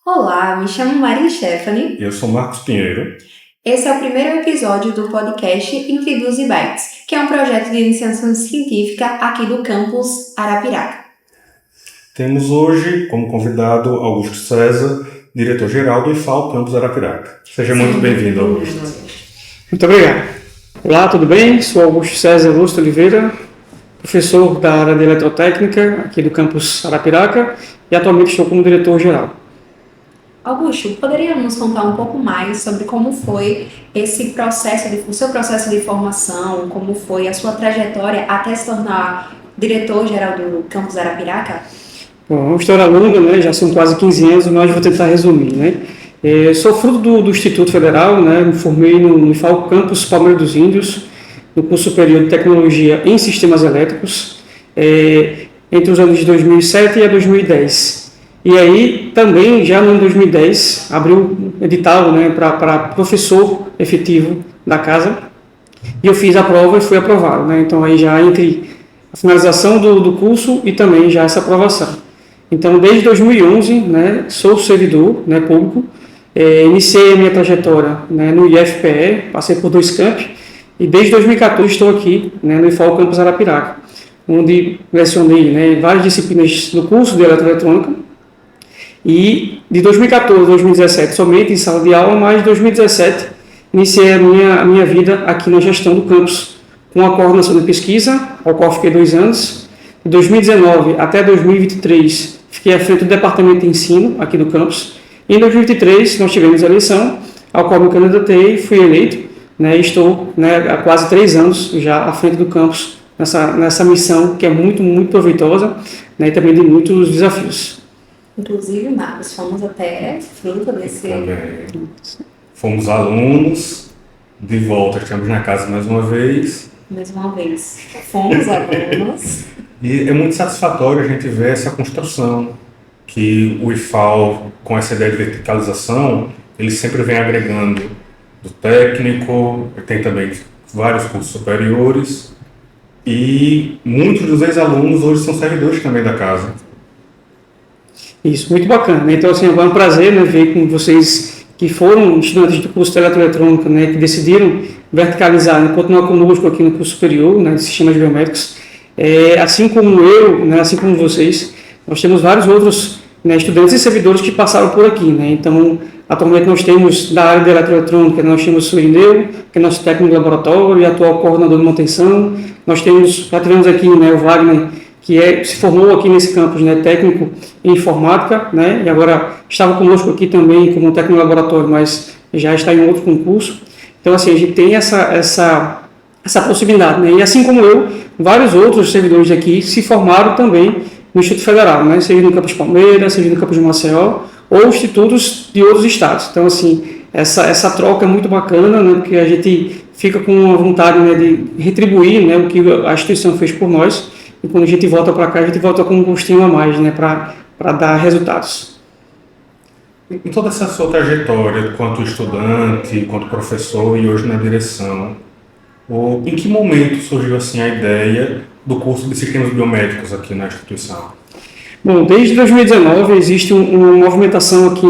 Olá, me chamo Maria Stephanie. Eu sou Marcos Pinheiro. Esse é o primeiro episódio do podcast Introduz e Bytes, que é um projeto de iniciação científica aqui do campus Arapiraca. Temos hoje como convidado Augusto César, diretor-geral do IFAL Campus Arapiraca. Seja muito bem-vindo, Augusto. Muito obrigado. Olá, tudo bem? Sou Augusto César Lúcio Oliveira, professor da área de eletrotécnica aqui do campus Arapiraca e atualmente estou como diretor-geral. Augusto, poderia nos contar um pouco mais sobre como foi o seu processo de formação, como foi a sua trajetória até se tornar diretor-geral do campus Arapiraca? Bom, é uma história longa, né? Já são quase 15 anos, mas vou tentar resumir, né? Sou fruto do Instituto Federal, né? Me formei no IFAL Campus Palmeira dos Índios, no curso superior de Tecnologia em Sistemas Elétricos, entre os anos de 2007 e 2010. E aí, também, já no ano 2010, abriu um edital, né, para professor efetivo da casa, e eu fiz a prova e fui aprovado, né? Então, aí já entre a finalização do curso e também já essa aprovação. Então, desde 2011, né, sou servidor, né, público, iniciei a minha trajetória, né, no IFPE, passei por 2 campi, e desde 2014 estou aqui, né, no IFAL Campus Arapiraca, onde lecionei, né, várias disciplinas do curso de eletroeletrônica, e de 2014 a 2017 somente em sala de aula, mas em 2017 iniciei a minha vida aqui na gestão do campus, com a coordenação de pesquisa, ao qual fiquei 2 anos. De 2019 até 2023 fiquei à frente do departamento de ensino aqui do campus. E em 2023 nós tivemos a eleição, ao qual me candidatei, fui eleito, né, e estou, né, há quase 3 anos já à frente do campus nessa missão que é muito, muito proveitosa, né, e também de muitos desafios. Inclusive, Marcos, fomos até fruto desse... Também. Fomos alunos, de volta, estamos na casa mais uma vez. Fomos alunos. E é muito satisfatório a gente ver essa construção, que o IFAL, com essa ideia de verticalização, ele sempre vem agregando do técnico, tem também vários cursos superiores, e muitos dos ex-alunos hoje são servidores também da casa. Isso, muito bacana. Então, assim, é um prazer, né, ver com vocês que foram estudantes do curso de eletroeletrônica, né, que decidiram verticalizar, né, continuar conosco aqui no curso superior, né, de sistemas biométricos. Assim como eu, né, assim como vocês, nós temos vários outros, né, estudantes e servidores que passaram por aqui, né. Então, atualmente nós temos da área de eletroeletrônica, nós temos o Irineu, que é nosso técnico de laboratório e atual coordenador de manutenção. Nós já tivemos aqui, né, o Wagner, que se formou aqui nesse campus, né, técnico em informática, né, e agora estava conosco aqui também como técnico de laboratório, mas já está em outro concurso. Então, assim, a gente tem essa possibilidade, né, e assim como eu, vários outros servidores aqui se formaram também no Instituto Federal, né, seja no campus Palmeiras, seja no campus de Maceió, ou institutos de outros estados. Então, assim, essa troca é muito bacana, né, porque a gente fica com a vontade, né, de retribuir, né, o que a instituição fez por nós. E quando a gente volta para cá, a gente volta com um gostinho a mais, né, para dar resultados. Em toda essa sua trajetória, quanto estudante, quanto professor e hoje na direção, em que momento surgiu assim a ideia do curso de sistemas biométricos aqui na instituição? Bom, desde 2019 existe uma movimentação aqui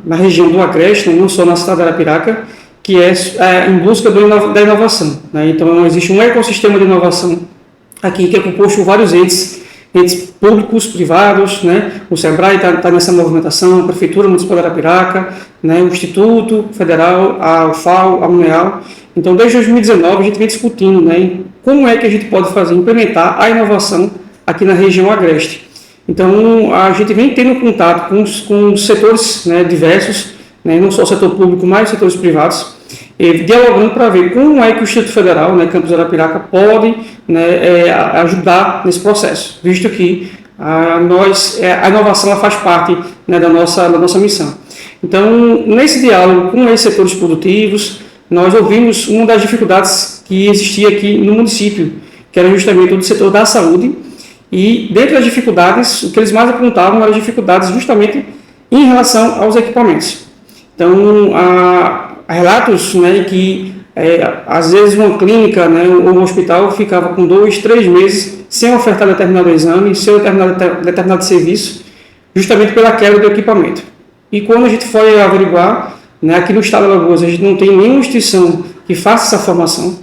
na região do Agreste, não só na cidade de Arapiraca, que é em busca da inovação, né? Então existe um ecossistema de inovação aqui, que é composto por vários entes públicos, privados, né? O SEBRAE está nessa movimentação, a Prefeitura Municipal de Arapiraca, né? O Instituto Federal, a UFAL, a UNEAL. Então, desde 2019, a gente vem discutindo, né, como é que a gente pode implementar a inovação aqui na região agreste. Então, a gente vem tendo contato com setores, né, diversos, né, não só o setor público, mas setores privados, dialogando para ver como é que o Instituto Federal, né, Campus Arapiraca, pode, né, ajudar nesse processo, visto que a inovação ela faz parte, né, da nossa missão. Então, nesse diálogo com esses setores produtivos, nós ouvimos uma das dificuldades que existia aqui no município, que era justamente o setor da saúde, e dentro das dificuldades, o que eles mais apontavam eram as dificuldades justamente em relação aos equipamentos. Então, há relatos, né, que às vezes uma clínica, né, ou um hospital ficava com 2, 3 meses sem ofertar determinado exame, sem ofertar determinado serviço, justamente pela quebra do equipamento. E quando a gente foi averiguar, né, aqui no estado de Alagoas a gente não tem nenhuma instituição que faça essa formação.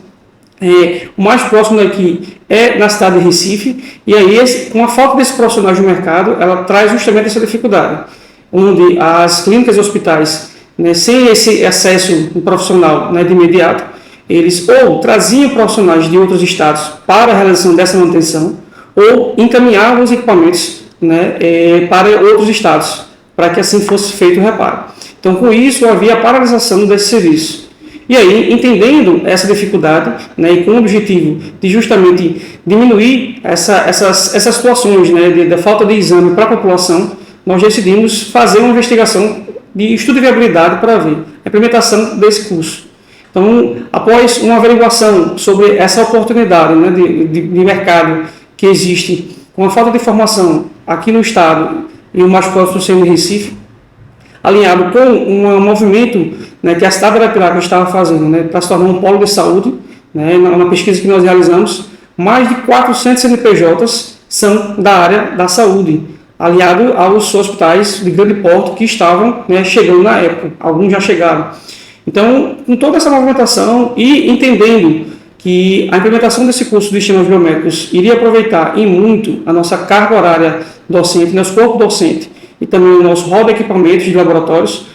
O mais próximo daqui é na cidade de Recife, e aí com a falta desse profissional de mercado, ela traz justamente essa dificuldade, onde as clínicas e hospitais, né, sem esse acesso profissional, né, de imediato, eles ou traziam profissionais de outros estados para a realização dessa manutenção, ou encaminhavam os equipamentos, né, para outros estados, para que assim fosse feito o reparo. Então, com isso, havia a paralisação desse serviço. E aí, entendendo essa dificuldade, né, e com o objetivo de justamente diminuir essas situações, né, da falta de exame para a população, nós decidimos fazer uma investigação de estudo de viabilidade para ver a implementação desse curso. Então, após uma averiguação sobre essa oportunidade, né, de mercado que existe com a falta de formação aqui no estado e o mais próximo sendo Recife, alinhado com um movimento, né, que a cidade de Arapiraca estava fazendo, né, para se tornar um polo de saúde, né, na pesquisa que nós realizamos, mais de 400 CNPJs são da área da saúde, aliado aos hospitais de grande porte que estavam, né, chegando na época, alguns já chegaram. Então, com toda essa movimentação e entendendo que a implementação desse curso de sistemas biomédicos iria aproveitar em muito a nossa carga horária docente, nosso corpo docente, e também o nosso rol de equipamentos de laboratórios,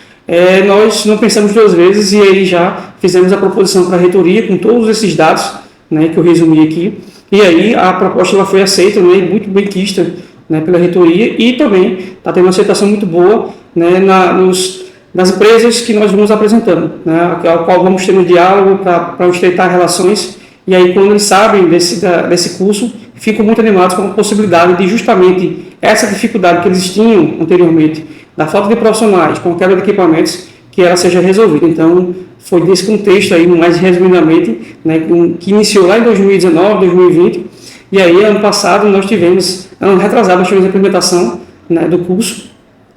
nós não pensamos duas vezes e aí já fizemos a proposição para a reitoria com todos esses dados, né, que eu resumi aqui, e aí a proposta ela foi aceita, né, muito bem quista, né, pela reitoria, e também está tendo uma aceitação muito boa, né, nas empresas que nós vamos apresentando, né, ao qual vamos ter um diálogo para estreitar relações, e aí quando eles sabem desse curso, ficam muito animados com a possibilidade de justamente essa dificuldade que eles tinham anteriormente, da falta de profissionais, com a quebra de equipamentos, que ela seja resolvida. Então, foi nesse contexto aí, mais resumidamente, né, que iniciou lá em 2019, 2020, e aí ano passado nós tivemos, ano retrasado, nós tivemos a implementação, né, do curso,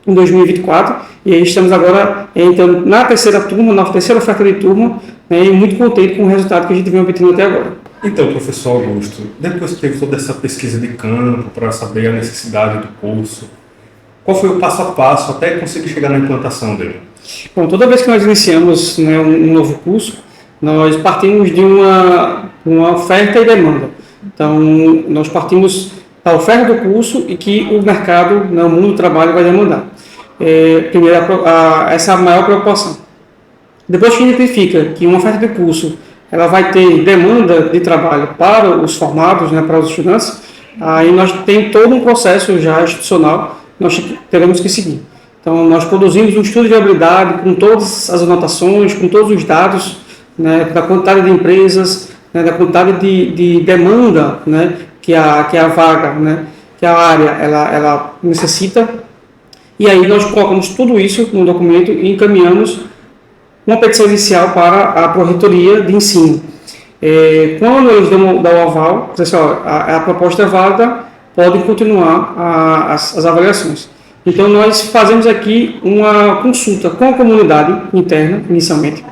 em 2024, e aí estamos agora entrando na terceira turma, na terceira oferta de turma, né, e muito contente com o resultado que a gente vem obtendo até agora. Então, professor Augusto, depois que teve toda essa pesquisa de campo para saber a necessidade do curso, qual foi o passo a passo até conseguir chegar na implantação dele? Bom, toda vez que nós iniciamos, né, um novo curso, nós partimos de uma oferta e demanda. Então, nós partimos da oferta do curso e que o mercado, né, o mundo do trabalho vai demandar. Primeiro, essa é a maior preocupação. Depois que a gente identifica que uma oferta de curso ela vai ter demanda de trabalho para os formados, né, para os estudantes, aí nós temos todo um processo já institucional, nós teremos que seguir. Então, nós produzimos um estudo de viabilidade com todas as anotações, com todos os dados, né, da quantidade de empresas, né, da quantidade de demanda, né, que a vaga, né, que a área ela necessita. E aí nós colocamos tudo isso no documento e encaminhamos uma petição inicial para a Pró-Reitoria de Ensino. Quando eles dão o aval, dizem assim, a proposta é válida, podem continuar as avaliações. Então, nós fazemos aqui uma consulta com a comunidade interna, inicialmente,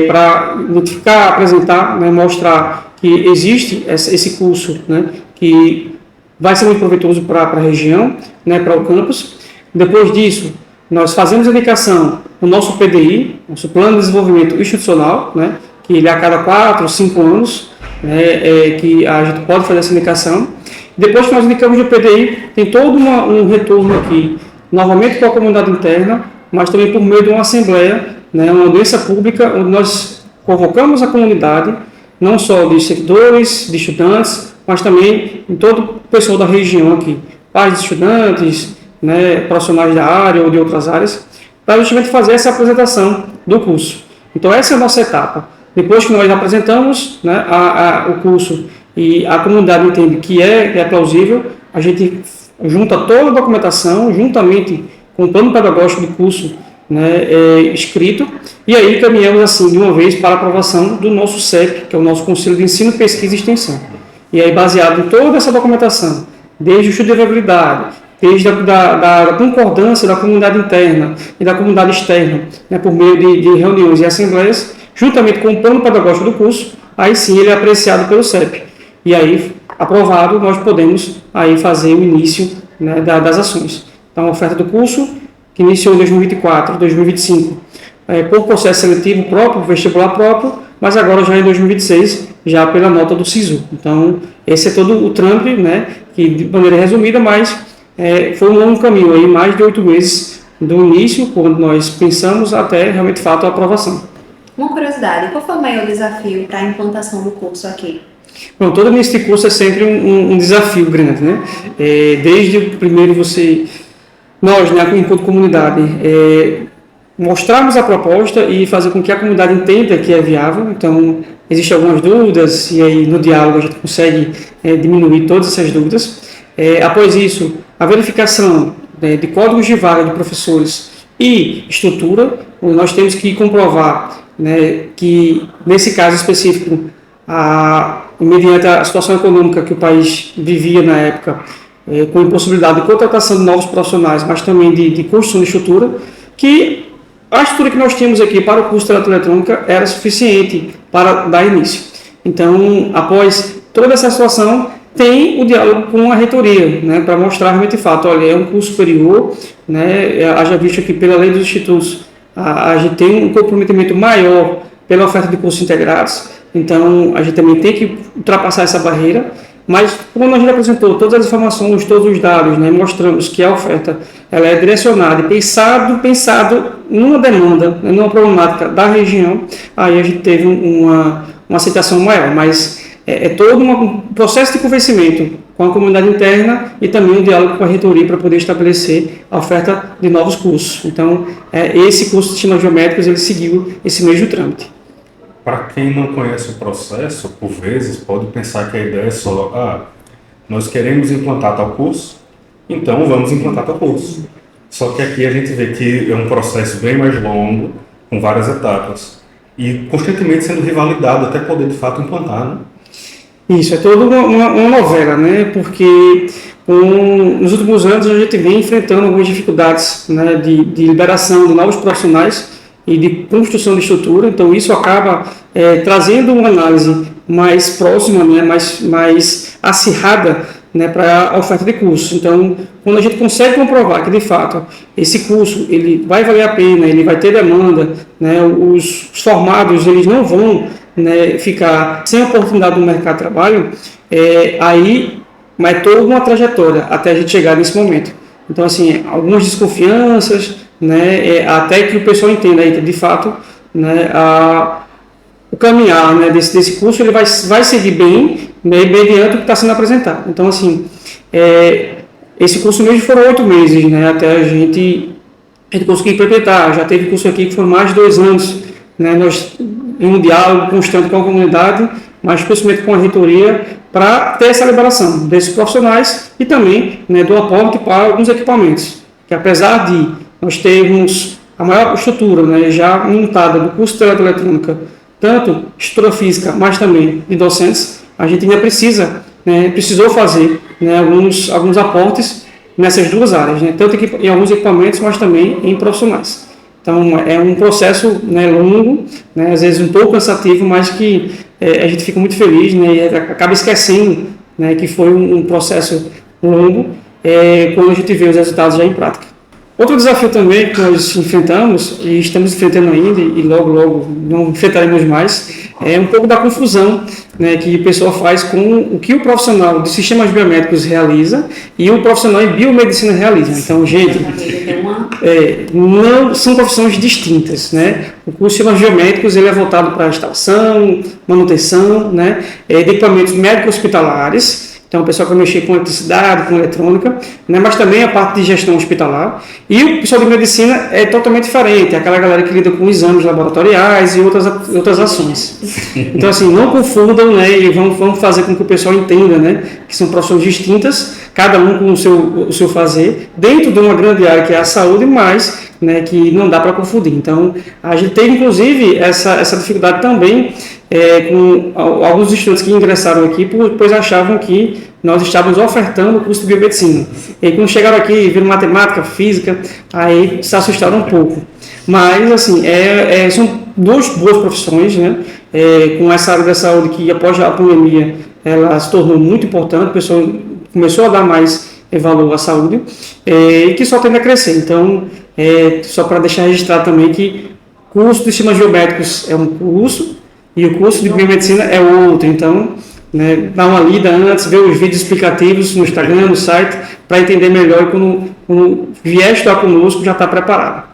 para identificar, apresentar, né, mostrar que existe esse curso, né, que vai ser muito proveitoso para a região, né, para o campus. Depois disso, nós fazemos a indicação no nosso PDI, nosso Plano de Desenvolvimento Institucional, né, que ele é a cada 4 ou 5 anos, né, que a gente pode fazer essa indicação. Depois que nós indicamos no PDI, tem todo um retorno aqui, novamente para a comunidade interna, mas também por meio de uma assembleia, né, uma audiência pública, onde nós convocamos a comunidade, não só de servidores, de estudantes, mas também em todo o pessoal da região aqui, pais de estudantes, né, profissionais da área ou de outras áreas, para justamente fazer essa apresentação do curso. Então, essa é a nossa etapa. Depois que nós apresentamos, né, o curso e a comunidade entende que é plausível, a gente junta toda a documentação, juntamente com o plano pedagógico do curso, né, escrito, e aí caminhamos assim de uma vez para a aprovação do nosso CEP, que é o nosso Conselho de Ensino, Pesquisa e Extensão. E aí, baseado em toda essa documentação, desde o estudo de viabilidade, desde da concordância da comunidade interna e da comunidade externa, né, por meio de reuniões e assembleias, juntamente com o plano pedagógico do curso, aí sim ele é apreciado pelo CEP. E aí, aprovado, nós podemos aí fazer o início, né, das ações. Então, a oferta do curso, que iniciou em 2024, 2025, por processo seletivo próprio, vestibular próprio, mas agora já em 2026, já pela nota do SISU. Então, esse é todo o trâmite, né, que de maneira resumida, mas foi um longo caminho, aí, mais de 8 meses do início, quando nós pensamos, até realmente, de fato, a aprovação. Uma curiosidade, qual foi o maior desafio para a implantação do curso aqui? Bom, todo início de curso é sempre um desafio grande, né? Desde o primeiro nós, né, enquanto comunidade, mostrarmos a proposta e fazer com que a comunidade entenda que é viável. Então, existem algumas dúvidas e aí no diálogo a gente consegue diminuir todas essas dúvidas. Após isso, a verificação de códigos de vaga de professores e estrutura, nós temos que comprovar, né, que, nesse caso específico, mediante a situação econômica que o país vivia na época, com impossibilidade de contratação de novos profissionais, mas também de construção de estrutura, que a estrutura que nós tínhamos aqui para o curso de eletroeletrônica era suficiente para dar início. Então, após toda essa situação, tem o diálogo com a reitoria, né, para mostrar realmente de fato, olha, é um curso superior, né, haja visto que pela lei dos institutos a gente tem um comprometimento maior pela oferta de cursos integrados, então a gente também tem que ultrapassar essa barreira, mas quando a gente apresentou todas as informações, todos os dados, né, mostramos que a oferta ela é direcionada e pensado numa demanda, né, numa problemática da região, aí a gente teve uma aceitação maior, mas é todo um processo de convencimento com a comunidade interna e também um diálogo com a reitoria para poder estabelecer a oferta de novos cursos. Então, esse curso de sistemas geométricos ele seguiu esse mesmo trâmite. Para quem não conhece o processo, por vezes pode pensar que a ideia é só, nós queremos implantar tal curso, então vamos implantar tal curso. Só que aqui a gente vê que é um processo bem mais longo, com várias etapas, e constantemente sendo revalidado até poder de fato implantar, né? Isso, é toda uma novela, né? Porque nos últimos anos a gente vem enfrentando algumas dificuldades, né, de liberação de novos profissionais e de construção de estrutura, então isso acaba trazendo uma análise mais próxima, né, mais acirrada, né, para a oferta de cursos. Então, quando a gente consegue comprovar que de fato esse curso ele vai valer a pena, ele vai ter demanda, né, os formados eles não vão, né, ficar sem oportunidade no mercado de trabalho, aí vai toda uma trajetória até a gente chegar nesse momento. Então, assim, algumas desconfianças, né, até que o pessoal entenda aí, de fato, né, o caminhar, né, desse curso ele vai seguir bem, né, mediante o que está sendo apresentado. Então, assim, esse curso mesmo foram 8 meses, né, até a gente conseguir implementar. Já teve curso aqui que foram mais de 2 anos, né, nós em um diálogo constante com a comunidade, mas principalmente com a reitoria, para ter essa liberação desses profissionais e também, né, do aporte para alguns equipamentos, que apesar de nós termos a maior estrutura, né, já montada do curso de eletroeletrônica, tanto estrutura física, mas também de docentes, a gente ainda precisou fazer, né, alguns aportes nessas duas áreas, né, tanto em alguns equipamentos, mas também em profissionais. Então, é um processo, né, longo, né, às vezes um pouco cansativo, mas que a gente fica muito feliz, né, e acaba esquecendo, né, que foi um processo longo quando a gente vê os resultados já em prática. Outro desafio também que nós enfrentamos, e estamos enfrentando ainda, e logo, logo não enfrentaremos mais, é um pouco da confusão, né, que o pessoal faz com o que o profissional de sistemas biométricos realiza e o profissional em biomedicina realiza. Então, gente, não são profissões distintas, né? O curso de sistemas biométricos ele é voltado para instalação, manutenção, né, de equipamentos médico-hospitalares. Então, o pessoal que vai mexer com eletricidade, com eletrônica, né, mas também a parte de gestão hospitalar. E o pessoal de medicina é totalmente diferente, é aquela galera que lida com exames laboratoriais e outras ações. Então, assim, não confundam, né, e vamos fazer com que o pessoal entenda, né, que são profissões distintas, cada um com o seu fazer, dentro de uma grande área que é a saúde, mas, né, que não dá para confundir. Então, a gente teve, inclusive, essa dificuldade também com alguns estudantes que ingressaram aqui, pois achavam que nós estávamos ofertando o curso de biomedicina. E quando chegaram aqui, viram matemática, física, aí se assustaram um pouco. Mas, assim, são duas boas profissões, né? Com essa área da saúde que, após a pandemia, ela se tornou muito importante, o pessoal começou a dar mais valor à saúde, e que só tende a crescer. Então, Só para deixar registrado também que curso de sistemas geométricos é um curso e o curso de biomedicina é outro. Então, né, dá uma lida antes, ver os vídeos explicativos no Instagram, no site, para entender melhor e quando vier estudar conosco já está preparado.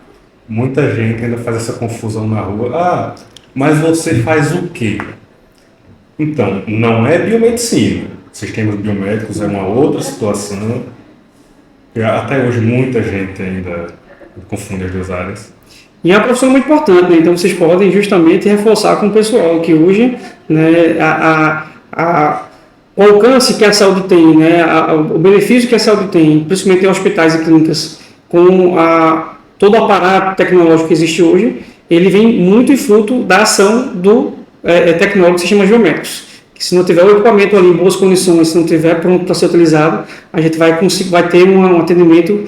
Muita gente ainda faz essa confusão na rua. Ah, mas você faz o quê? Então, não é biomedicina. Sistemas biomédicos é uma outra situação. E até hoje muita gente ainda confunde as duas áreas. E é uma profissão muito importante, né? Então vocês podem justamente reforçar com o pessoal que hoje, né, o alcance que a saúde tem, né, o benefício que a saúde tem, principalmente em hospitais e clínicas, com todo o aparato tecnológico que existe hoje, ele vem muito em fruto da ação do tecnólogo de sistemas geométricos. Que se não tiver o equipamento ali em boas condições, se não tiver pronto para ser utilizado, a gente vai ter um atendimento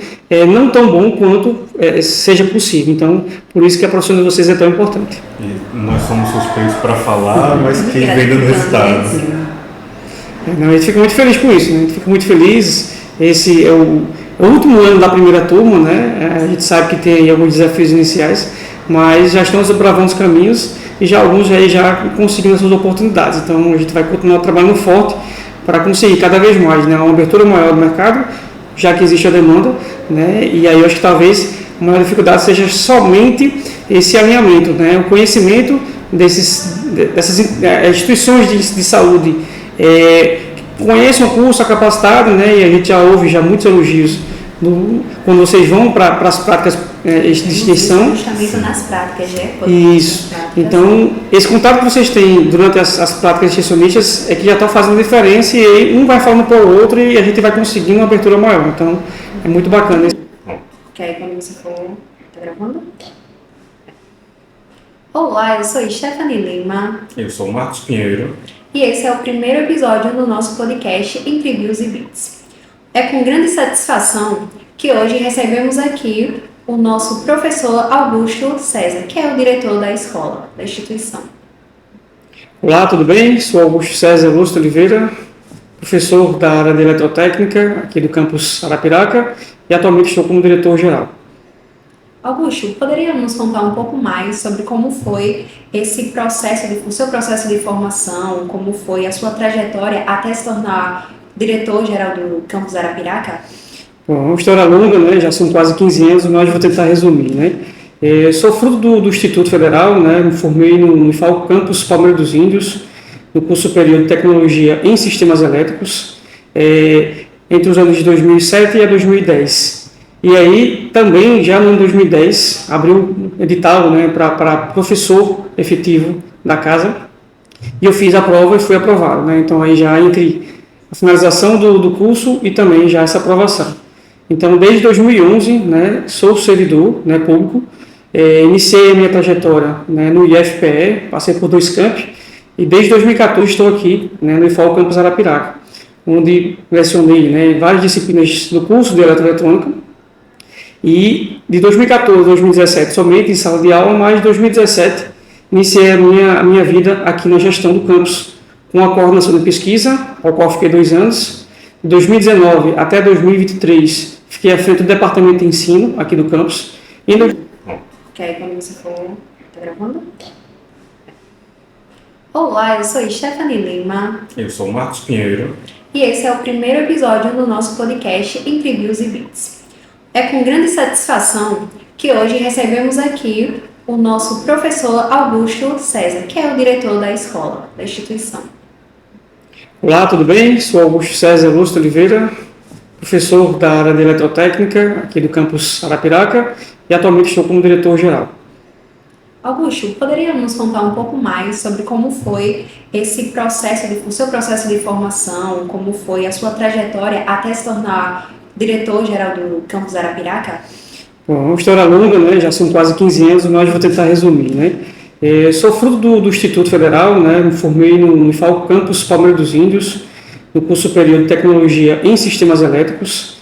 não tão bom quanto seja possível. Então, por isso que a profissão de vocês é tão importante. E nós somos suspeitos para falar, mas que vem dando resultado. A gente fica muito feliz com isso, né? A gente fica muito feliz. Esse é o último ano da primeira turma, né? A gente sabe que tem aí alguns desafios iniciais, mas já estamos bravando os caminhos e já alguns aí já conseguindo as suas oportunidades. Então a gente vai continuar trabalhando forte para conseguir cada vez mais, né, uma abertura maior do mercado, já que existe a demanda, né? E aí eu acho que talvez a maior dificuldade seja somente esse alinhamento, né? O conhecimento dessas instituições de saúde conheçam o curso, a capacidade, né? E a gente já ouve muitos elogios quando vocês vão para as práticas de extensão. Justamente nas práticas, Isso. Então, esse contato que vocês têm durante as práticas extensionistas é que já está fazendo diferença e aí um vai falando para o outro e a gente vai conseguindo uma abertura maior. Então, é muito bacana. Ok, quando você for... Tá gravando? Olá, eu sou Stephanie Lima. Eu sou o Marcos Pinheiro. E esse é o primeiro episódio do nosso podcast Entre Views e Beats. É com grande satisfação que hoje recebemos aqui o nosso professor Augusto César, que é o diretor da escola, da instituição. Olá, tudo bem? Sou Augusto César Lúcio Oliveira, professor da área de eletrotécnica aqui do campus Arapiraca e atualmente estou como diretor-geral. Augusto, poderia nos contar um pouco mais sobre como foi o seu processo de formação, como foi a sua trajetória até se tornar diretor-geral do campus Arapiraca? Bom, é uma história longa, né? Já são quase 15 anos, mas vou tentar resumir, né? Sou fruto do Instituto Federal, né? Me formei no IFAL Campus Palmeira dos Índios, no curso superior de Tecnologia em Sistemas Elétricos, entre os anos de 2007 e 2010. E aí, também, já no ano 2010, abriu um edital, né, para professor efetivo da casa, e eu fiz a prova e fui aprovado, né? Então, aí já entre a finalização do curso e também já essa aprovação. Então, desde 2011, né, sou servidor, né, público, iniciei a minha trajetória, né, no IFPE, passei por 2 campi, e desde 2014 estou aqui, né, no IFAL Campus Arapiraca, onde lecionei, né, várias disciplinas do curso de eletroeletrônica, e de 2014 a 2017 somente em sala de aula, mas em 2017 iniciei a minha vida aqui na gestão do campus, com a coordenação de pesquisa, ao qual fiquei 2 anos. De 2019 até 2023, fiquei à frente do departamento de ensino aqui do campus. Ok, quando você for... Tá gravando? Olá, eu sou Stephanie Lima. Eu sou o Marcos Pinheiro. E esse é o primeiro episódio do nosso podcast Entre Views e Beats. É com grande satisfação que hoje recebemos aqui o nosso professor Augusto César, que é o diretor da escola, da instituição. Olá, tudo bem? Sou Augusto César Lúcio Oliveira, professor da área de eletrotécnica aqui do campus Arapiraca e atualmente estou como diretor-geral. Augusto, poderia nos contar um pouco mais sobre como foi o seu processo de formação, como foi a sua trajetória até se tornar diretor-geral do campus Arapiraca? Bom, é uma história longa, né? Já são quase 15 anos, mas vou tentar resumir, né? Sou fruto do Instituto Federal, né? Me formei no IFAL Campus Palmeira dos Índios, no curso superior de Tecnologia em Sistemas Elétricos,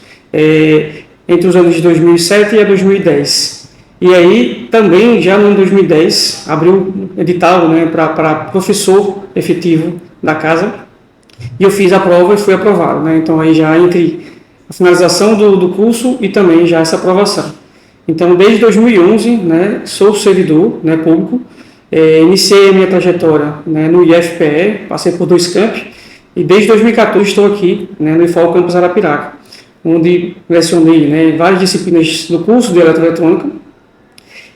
entre os anos de 2007 e 2010. E aí, também, já no ano 2010, abriu um edital, né, para professor efetivo da casa, e eu fiz a prova e fui aprovado, né? Então, aí já entre a finalização do curso e também já essa aprovação. Então, desde 2011, né, sou servidor, né, público. Iniciei a minha trajetória, né, no IFPE, passei por 2 campi, e desde 2014 estou aqui, né, no IFAL Campus Arapiraca, onde lecionei, né, várias disciplinas no curso de eletroeletrônica,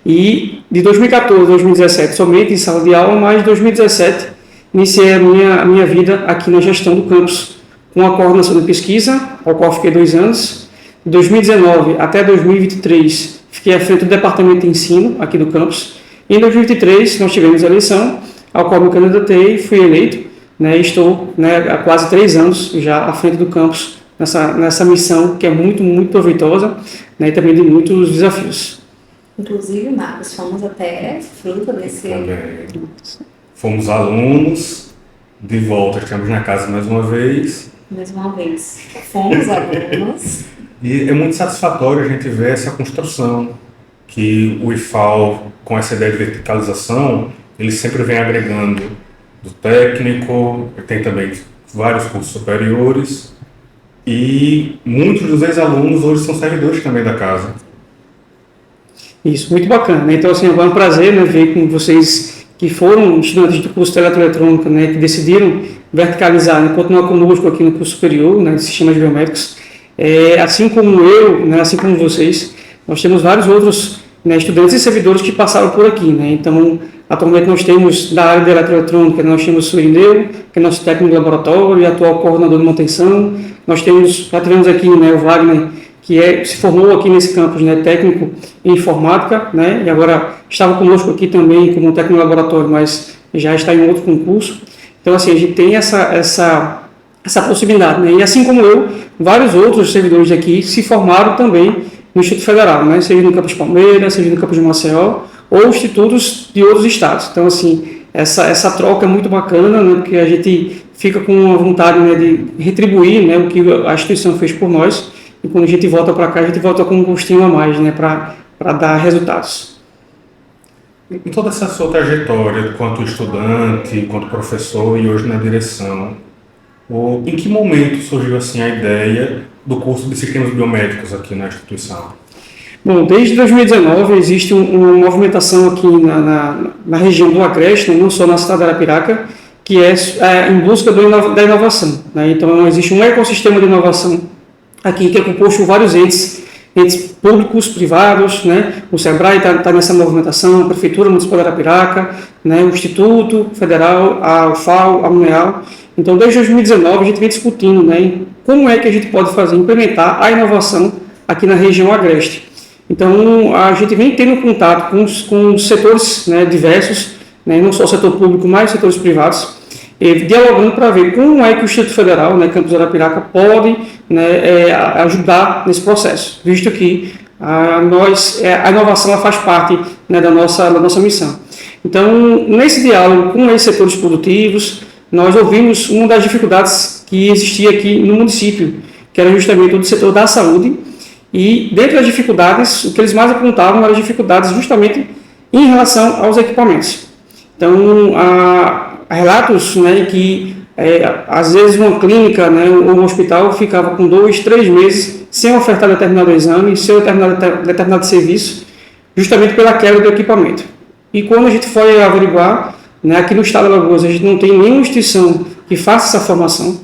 e de 2014 a 2017 somente em sala de aula, mas em 2017 iniciei a minha vida aqui na gestão do campus, com a coordenação de pesquisa, ao qual fiquei 2 anos. De 2019 até 2023 fiquei à frente do departamento de ensino aqui do campus. E em 2023 nós tivemos a eleição, ao qual me candidatei e fui eleito, né, estou, né, há quase 3 anos já à frente do campus, nessa missão que é muito, muito proveitosa, né, e também de muitos desafios. Inclusive, Marcos, fomos até fruto desse... Fomos alunos, de volta estamos na casa mais uma vez. Fomos alunos. E é muito satisfatório a gente ver essa construção, que o IFAL, com essa ideia de verticalização, ele sempre vem agregando do técnico, tem também vários cursos superiores, e muitos dos ex-alunos hoje são servidores também da casa. Isso, muito bacana, né? Então, assim, agora é um prazer, né, ver com vocês que foram estudantes do curso de eletroeletrônica, né, que decidiram verticalizar, né, continuar conosco aqui no curso superior, né, de sistemas biométricos. Assim como eu, né, assim como vocês, nós temos vários outros, né, estudantes e servidores que passaram por aqui, né? Então, atualmente nós temos da área de eletroeletrônica, nós temos o Irineu, que é nosso técnico de laboratório e atual coordenador de manutenção. Nós já tivemos aqui, né, o Wagner, que se formou aqui nesse campus, né, técnico em informática, né, e agora estava conosco aqui também como técnico de laboratório, mas já está em outro concurso. Então, assim, a gente tem essa possibilidade, né, e assim como eu, vários outros servidores daqui se formaram também no Instituto Federal, né, seja no campus Palmeiras, seja no campus de Maceió, ou institutos de outros estados. Então, assim, essa troca é muito bacana, né, porque a gente fica com a vontade, né, de retribuir, né, o que a instituição fez por nós. E quando a gente volta para cá, a gente volta com um gostinho a mais, né, para dar resultados. Em toda essa sua trajetória, enquanto estudante, enquanto professor e hoje na direção, em que momento surgiu assim a ideia do curso de sistemas biomédicos aqui na instituição? Bom, desde 2019 existe uma movimentação aqui na região do Agreste, né, não só na cidade de Arapiraca, que é em busca da inovação, né? Então existe um ecossistema de inovação aqui que é composto por vários entes públicos, privados, né? O SEBRAE está nessa movimentação, a Prefeitura Municipal de Arapiraca, né? O Instituto Federal, a UFAL, a UNEAL. Então, desde 2019, a gente vem discutindo, né, como é que a gente pode implementar a inovação aqui na região Agreste. Então, a gente vem tendo contato com setores, né, diversos, né, não só o setor público, mas setores privados, dialogando para ver como é que o Instituto Federal, né, Campus Arapiraca, pode, né, ajudar nesse processo, visto que a inovação ela faz parte, né, da nossa missão. Então, nesse diálogo com esses setores produtivos, nós ouvimos uma das dificuldades que existia aqui no município, que era justamente o do setor da saúde, e dentre as dificuldades, o que eles mais apontavam eram as dificuldades justamente em relação aos equipamentos. Então, há relatos, né, que às vezes uma clínica, né, ou um hospital ficava com 2, 3 meses sem ofertar determinado exame, sem ofertar determinado serviço, justamente pela quebra do equipamento. E quando a gente foi averiguar, né, aqui no estado de Alagoas, a gente não tem nenhuma instituição que faça essa formação.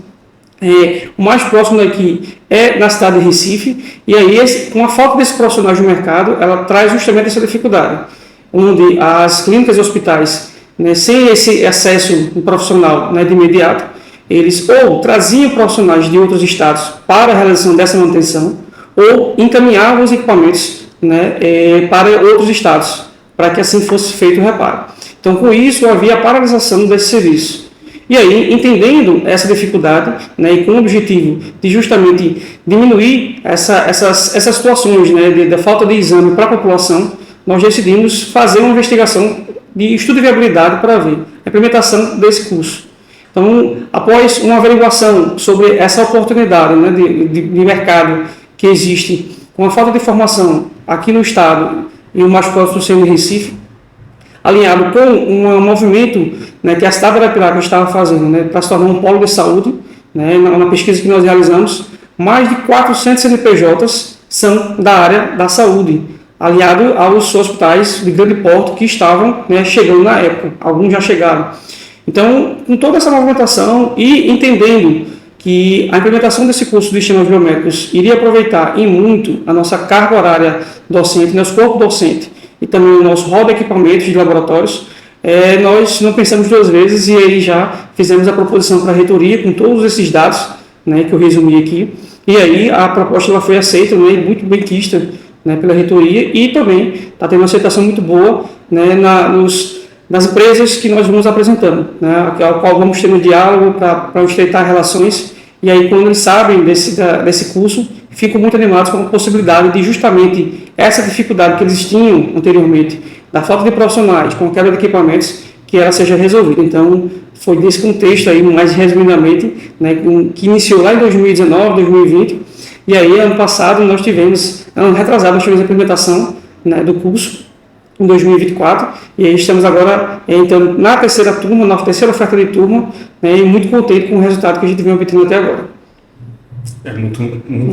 O mais próximo daqui é na cidade de Recife, e aí, com a falta desse profissional no mercado, ela traz justamente essa dificuldade, onde as clínicas e hospitais, né, sem esse acesso profissional, né, de imediato, eles ou traziam profissionais de outros estados para a realização dessa manutenção, ou encaminhavam os equipamentos, né, para outros estados, para que assim fosse feito o reparo. Então, com isso, havia a paralisação desse serviço. E aí, entendendo essa dificuldade, né, e com o objetivo de justamente diminuir essas situações, né, da falta de exame para a população, nós decidimos fazer uma investigação de estudo de viabilidade para ver a implementação desse curso. Então, após uma averiguação sobre essa oportunidade, né, de mercado que existe com a falta de formação aqui no estado e o mais próximo sendo em Recife, alinhado com um movimento, né, que a cidade de Arapiraca estava fazendo, né, para se tornar um polo de saúde, né, na pesquisa que nós realizamos, mais de 400 CNPJs são da área da saúde, aliado aos hospitais de grande porte que estavam, né, chegando na época, alguns já chegaram. Então, com toda essa movimentação e entendendo que a implementação desse curso de sistemas biomédicos iria aproveitar em muito a nossa carga horária docente, nosso corpo docente e também o nosso hall de equipamentos de laboratórios, nós não pensamos duas vezes e aí já fizemos a proposição para a reitoria com todos esses dados, né, que eu resumi aqui, e aí a proposta ela foi aceita, né, muito bem quista, né, pela reitoria e também está tendo uma aceitação muito boa, né, nas empresas que nós vamos apresentando, né, ao qual vamos ter um diálogo para estreitar relações, e aí quando eles sabem desse curso, ficam muito animados com a possibilidade de justamente essa dificuldade que eles tinham anteriormente, da falta de profissionais, com a quebra de equipamentos, que ela seja resolvida. Então, foi nesse contexto aí, mais resumidamente, né, que iniciou lá em 2019, 2020, e aí ano passado nós tivemos, ano retrasado, nós tivemos a implementação, né, do curso, em 2024, e aí estamos agora entrando na terceira turma, na terceira oferta de turma, né, e muito contente com o resultado que a gente vem obtendo até agora. É muito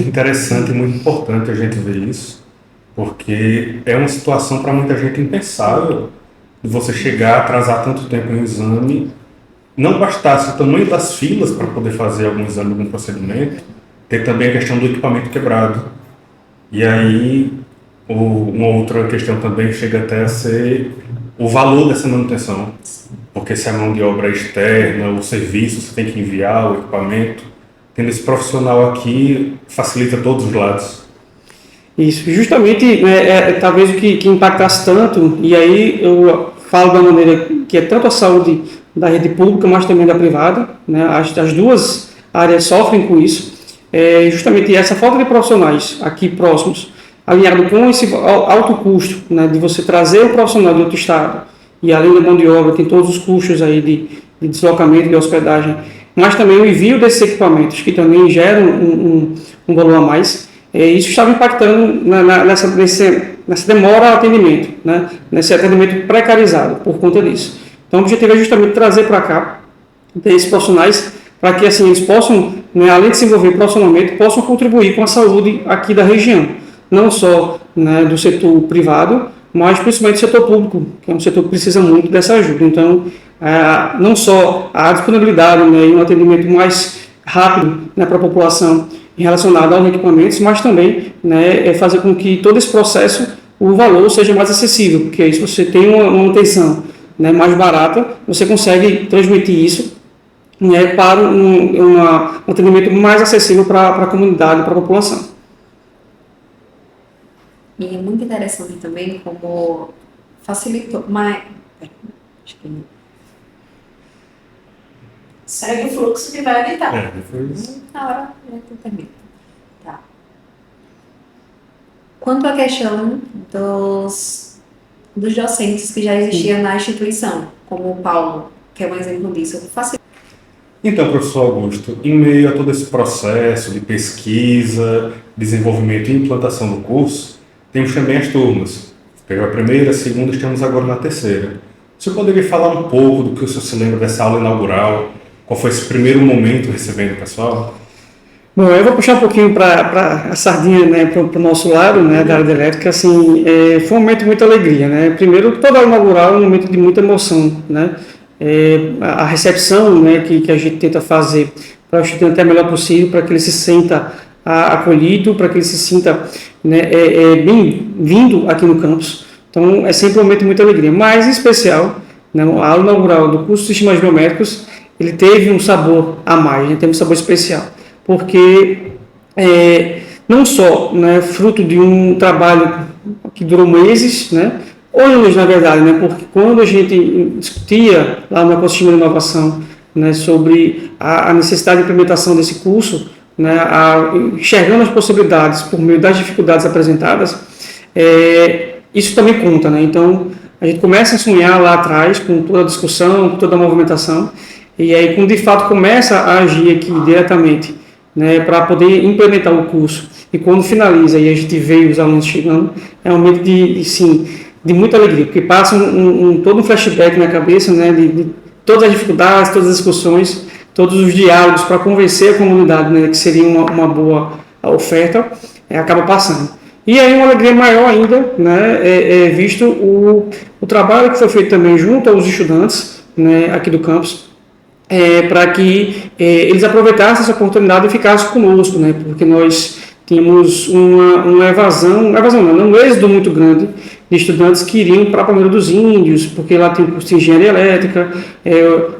interessante e muito importante a gente ver isso, porque é uma situação para muita gente impensável de você chegar a atrasar tanto tempo em um exame. Não bastasse o tamanho das filas para poder fazer algum exame, algum procedimento, ter também a questão do equipamento quebrado. E aí, uma outra questão também chega até a ser o valor dessa manutenção, porque se a mão de obra é externa, o serviço, você tem que enviar o equipamento, tendo esse profissional aqui, facilita todos os lados. Isso, justamente, talvez o que impactasse tanto, e aí eu falo da maneira que é tanto a saúde da rede pública, mas também da privada, né? As duas áreas sofrem com isso, justamente essa falta de profissionais aqui próximos, alinhado com esse alto custo, né, de você trazer o profissional de outro estado, e além da mão de obra, tem todos os custos aí de deslocamento, de hospedagem, mas também o envio desses equipamentos, que também geram um valor a mais. Isso estava impactando nessa demora ao atendimento, né, nesse atendimento precarizado por conta disso. Então, o objetivo é justamente trazer para cá esses profissionais para que assim, eles possam, né, além de se envolver profissionalmente, possam contribuir com a saúde aqui da região, não só, né, do setor privado, mas principalmente do setor público, que é um setor que precisa muito dessa ajuda. Então, não só a disponibilidade, né, e um atendimento mais rápido, né, para a população relacionado aos equipamentos, mas também, né, fazer com que todo esse processo, o valor seja mais acessível, porque aí se você tem uma manutenção, né, mais barata, você consegue transmitir isso, né, para um atendimento mais acessível para a comunidade, para a população. E é muito interessante também como facilitou, mas acho que segue o fluxo que vai editar. Depois... na hora eu termino. Tá. Quanto à questão dos docentes que já existiam na instituição, como o Paulo, que é um exemplo disso, Então, professor Augusto, em meio a todo esse processo de pesquisa, desenvolvimento e implantação do curso, temos também as turmas. Pegou a primeira, a segunda, estamos agora na terceira. O senhor poderia falar um pouco do que o senhor se lembra dessa aula inaugural? Qual foi esse primeiro momento recebendo o pessoal? Bom, eu vou puxar um pouquinho para a sardinha, né, para o nosso lado, né, da área de elétrica. Assim, foi um momento de muita alegria, né? Primeiro, toda aula inaugural é um momento de muita emoção, né? A recepção, né, que a gente tenta fazer para o estudante é a melhor possível, para que ele se sinta acolhido, para que ele se sinta, né, bem-vindo aqui no campus. Então, é sempre um momento de muita alegria. Mas, em especial, né, a aula inaugural do curso de Sistemas Biomédicos, ele teve um sabor a mais, né, teve um sabor especial, porque não só, né, fruto de um trabalho que durou meses, né, anos, na verdade, né, porque quando a gente discutia lá no ecossistema de inovação, né, sobre a necessidade de implementação desse curso, né, enxergando as possibilidades por meio das dificuldades apresentadas, isso também conta, né? Então, a gente começa a sonhar lá atrás com toda a discussão, com toda a movimentação, e aí quando de fato começa a agir aqui diretamente, né, para poder implementar o curso, e quando finaliza e a gente vê os alunos chegando, é um momento de muita alegria, porque passa todo um flashback na cabeça, né, de todas as dificuldades, todas as discussões, todos os diálogos para convencer a comunidade, né, que seria uma boa oferta, acaba passando. E aí uma alegria maior ainda, né, visto o trabalho que foi feito também junto aos estudantes, né, aqui do campus, para que eles aproveitassem essa oportunidade e ficassem conosco, né, porque nós tínhamos uma evasão não, um êxodo muito grande de estudantes que iriam para Palmeira dos Índios, porque lá tem o curso de engenharia elétrica,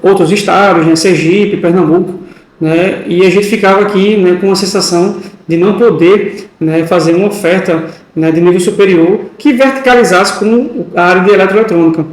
outros estados, né, Sergipe, Pernambuco, né, e a gente ficava aqui, né, com a sensação de não poder, né, fazer uma oferta, né, de nível superior que verticalizasse com a área de eletroeletrônica.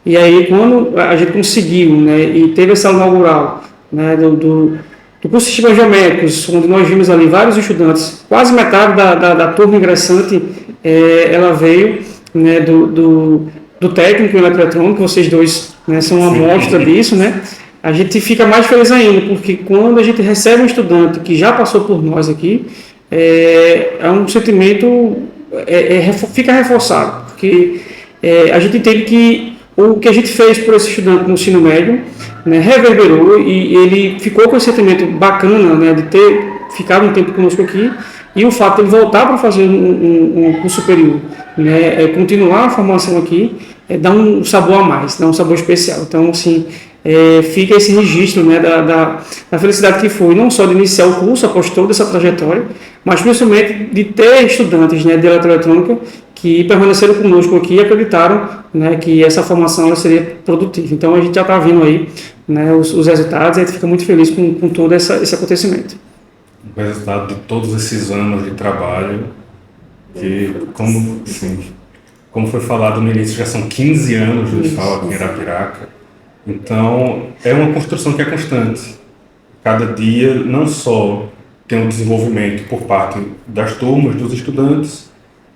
E aí, quando a gente conseguiu, né, e teve essa inaugural, né, do curso de sistemas geométricos, onde nós vimos ali vários estudantes, quase metade da turma ingressante, ela veio, né, do técnico em eletroeletrônica, vocês dois, né, são uma amostra disso, né? A gente fica mais feliz ainda, porque quando a gente recebe um estudante que já passou por nós aqui, é um sentimento, fica reforçado, porque a gente entende que o que a gente fez por esse estudante no ensino médio, né, reverberou e ele ficou com esse sentimento bacana, né, de ter ficado um tempo conosco aqui, e o fato de ele voltar para fazer um curso superior, né, continuar a formação aqui, dá um sabor a mais, dá um sabor especial. Então, assim, fica esse registro, né, da felicidade que foi, não só de iniciar o curso após toda essa trajetória, mas principalmente de ter estudantes, né, de eletroeletrônica que permaneceram conosco aqui e acreditaram, né, que essa formação ela seria produtiva. Então a gente já está vendo aí, né, os resultados e a gente fica muito feliz com todo esse acontecimento. O resultado de todos esses anos de trabalho, que como foi falado no início, já são 15 anos do IFAL aqui em Arapiraca. Então, é uma construção que é constante. Cada dia, não só tem um desenvolvimento por parte das turmas, dos estudantes,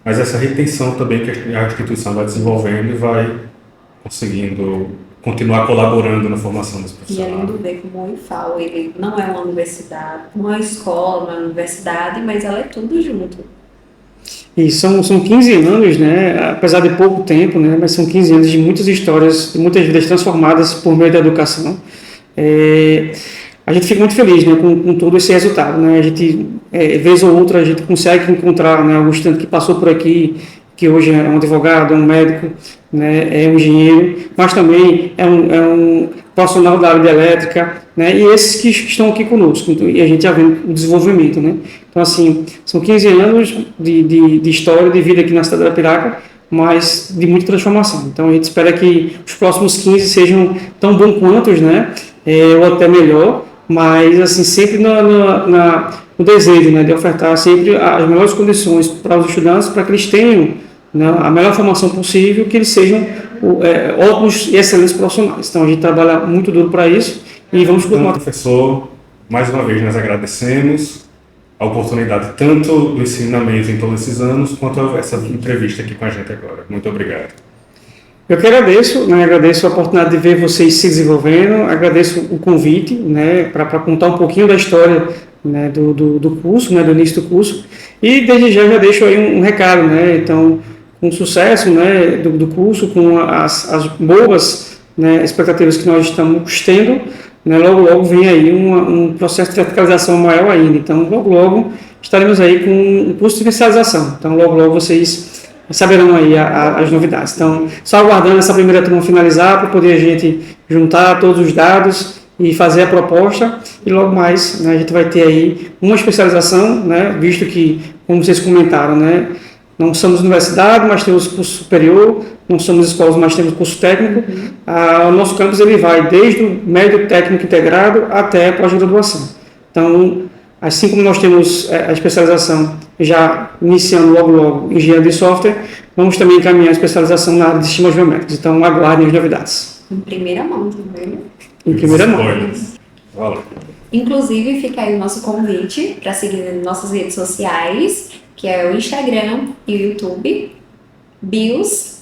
mas essa retenção também que a instituição vai desenvolvendo e vai conseguindo continuar colaborando na formação dos profissionais. E é lindo ver como o IFAL, ele não é uma universidade, não é uma escola, não é uma universidade, mas ela é tudo junto. E são 15 anos, né, apesar de pouco tempo, né, mas são 15 anos de muitas histórias, de muitas vidas transformadas por meio da educação. A gente fica muito feliz, né, com todo esse resultado, né, a gente, vez ou outra, a gente consegue encontrar, né, algum estudante que passou por aqui, que hoje é um advogado, é um médico, né, é um engenheiro, mas também é um profissional da área de elétrica, né, e esses que estão aqui conosco, e a gente já vê o desenvolvimento, né. Então, assim, são 15 anos de história, de vida aqui na cidade de Arapiraca, mas de muita transformação. Então, a gente espera que os próximos 15 sejam tão bons quantos, né, ou até melhor, mas, assim, sempre no desejo, né, de ofertar sempre as melhores condições para os estudantes, para que eles tenham, né, a melhor formação possível, que eles sejam ótimos e excelentes profissionais. Então, a gente trabalha muito duro para isso e vamos continuar. Então, professor, mais uma vez nós agradecemos a oportunidade tanto do ensinamento em todos esses anos, quanto essa entrevista aqui com a gente agora. Muito obrigado. Eu que agradeço, né, agradeço a oportunidade de ver vocês se desenvolvendo, agradeço o convite, né, para contar um pouquinho da história, né, do curso, né, do início do curso, e desde já deixo aí um recado, né, então, com o sucesso, né, do curso, com as boas, né, expectativas que nós estamos tendo, né, logo vem aí um processo de verticalização maior ainda. Então, logo estaremos aí com um curso de especialização. Então, logo vocês saberão aí as novidades. Então, só aguardando essa primeira turma finalizar para poder a gente juntar todos os dados e fazer a proposta. E logo mais, né, a gente vai ter aí uma especialização, né, visto que, como vocês comentaram, né, não somos universidade, mas temos curso superior, não somos escolas, mas temos curso técnico. O nosso campus ele vai desde o médio técnico integrado até a pós-graduação. Então, assim como nós temos a especialização já iniciando logo em engenharia de software, vamos também encaminhar a especialização na área de sistemas geométricos. Então, aguardem as novidades. Em primeira mão também. Em primeira mão. Valeu. Inclusive, fica aí o nosso convite para seguir nossas redes sociais, que é o Instagram e o YouTube, bios,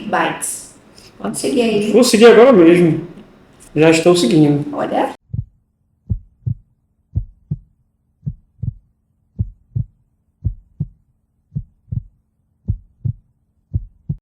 _bytes. Pode seguir aí. Vou seguir agora mesmo. Já estou seguindo. Olha.